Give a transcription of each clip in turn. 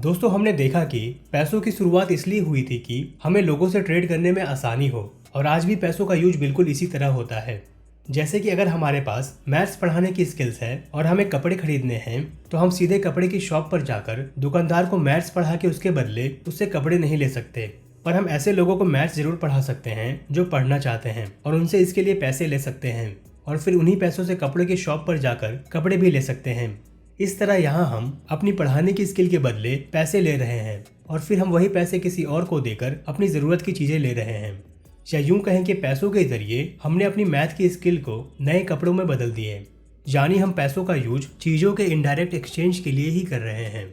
दोस्तों हमने देखा कि पैसों की शुरुआत इसलिए हुई थी कि हमें लोगों से ट्रेड करने में आसानी हो, और आज भी पैसों का यूज बिल्कुल इसी तरह होता है। जैसे कि अगर हमारे पास मैथ्स पढ़ाने की स्किल्स है और हमें कपड़े खरीदने हैं, तो हम सीधे कपड़े की शॉप पर जाकर दुकानदार को मैथ्स पढ़ा के उसके बदले उससे कपड़े नहीं ले सकते। पर हम ऐसे लोगों को मैथ्स जरूर पढ़ा सकते हैं जो पढ़ना चाहते हैं, और उनसे इसके लिए पैसे ले सकते हैं, और फिर उन्हीं पैसों से कपड़े की शॉप पर जाकर कपड़े भी ले सकते हैं। इस तरह यहाँ हम अपनी पढ़ाने की स्किल के बदले पैसे ले रहे हैं, और फिर हम वही पैसे किसी और को देकर अपनी ज़रूरत की चीज़ें ले रहे हैं। या यूं कहें कि पैसों के जरिए हमने अपनी मैथ की स्किल को नए कपड़ों में बदल दिए। यानी हम पैसों का यूज चीज़ों के इनडायरेक्ट एक्सचेंज के लिए ही कर रहे हैं।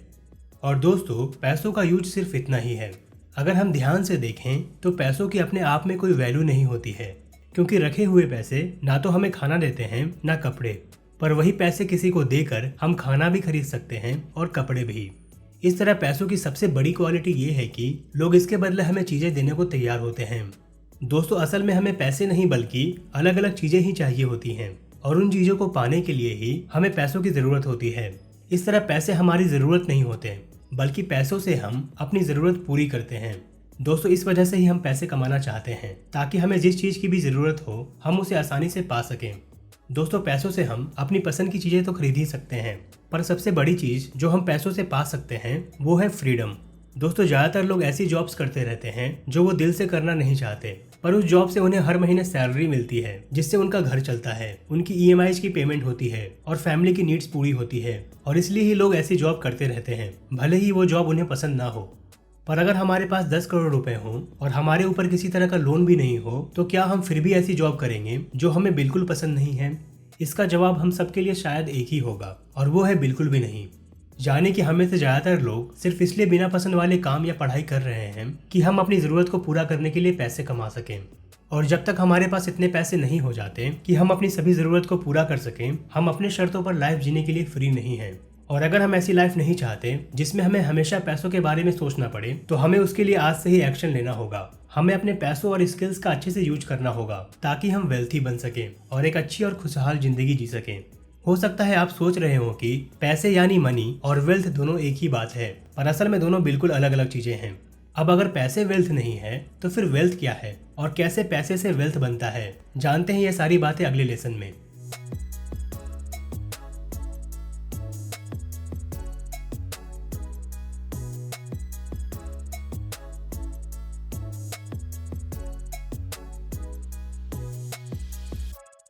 और दोस्तों, पैसों का यूज सिर्फ इतना ही है। अगर हम ध्यान से देखें तो पैसों की अपने आप में कोई वैल्यू नहीं होती है, क्योंकि रखे हुए पैसे ना तो हमें खाना देते हैं ना कपड़े, पर वही पैसे किसी को देकर हम खाना भी खरीद सकते हैं और कपड़े भी। इस तरह पैसों की सबसे बड़ी क्वालिटी ये है कि लोग इसके बदले हमें चीज़ें देने को तैयार होते हैं। दोस्तों, असल में हमें पैसे नहीं बल्कि अलग अलग चीज़ें ही चाहिए होती हैं, और उन चीज़ों को पाने के लिए ही हमें पैसों की ज़रूरत होती है। इस तरह पैसे हमारी ज़रूरत नहीं होते, बल्कि पैसों से हम अपनी ज़रूरत पूरी करते हैं। दोस्तों, इस वजह से ही हम पैसे कमाना चाहते हैं, ताकि हमें जिस चीज़ की भी ज़रूरत हो हम उसे आसानी से पा सकें। दोस्तों, पैसों से हम अपनी पसंद की चीज़ें तो खरीद ही सकते हैं, पर सबसे बड़ी चीज़ जो हम पैसों से पा सकते हैं वो है फ्रीडम। दोस्तों, ज़्यादातर लोग ऐसी जॉब्स करते रहते हैं जो वो दिल से करना नहीं चाहते, पर उस जॉब से उन्हें हर महीने सैलरी मिलती है, जिससे उनका घर चलता है, उनकी ईएमआईज़ की पेमेंट होती है और फैमिली की नीड्स पूरी होती है। और इसलिए ही लोग ऐसी जॉब करते रहते हैं, भले ही वो जॉब उन्हें पसंद ना हो। पर अगर हमारे पास 10 करोड़ रुपए हों और हमारे ऊपर किसी तरह का लोन भी नहीं हो, तो क्या हम फिर भी ऐसी जॉब करेंगे जो हमें बिल्कुल पसंद नहीं है? इसका जवाब हम सबके लिए शायद एक ही होगा, और वो है बिल्कुल भी नहीं। यानी कि हमें से ज़्यादातर लोग सिर्फ इसलिए बिना पसंद वाले काम या पढ़ाई कर रहे हैं कि हम अपनी ज़रूरत को पूरा करने के लिए पैसे कमा सकें। और जब तक हमारे पास इतने पैसे नहीं हो जाते कि हम अपनी सभी ज़रूरत को पूरा कर सकें, हम अपने शर्तों पर लाइफ जीने के लिए फ्री नहीं हैं। और अगर हम ऐसी लाइफ नहीं चाहते जिसमें हमें हमेशा पैसों के बारे में सोचना पड़े, तो हमें उसके लिए आज से ही एक्शन लेना होगा। हमें अपने पैसों और स्किल्स का अच्छे से यूज करना होगा, ताकि हम वेल्थी बन सकें और एक अच्छी और खुशहाल जिंदगी जी सकें। हो सकता है आप सोच रहे हो कि पैसे यानी मनी और वेल्थ दोनों एक ही बात है, पर असल में दोनों बिल्कुल अलग अलग चीजें हैं। अब अगर पैसे वेल्थ नहीं है तो फिर वेल्थ क्या है, और कैसे पैसे से वेल्थ बनता है, जानते हैं ये सारी बातें अगले लेसन में।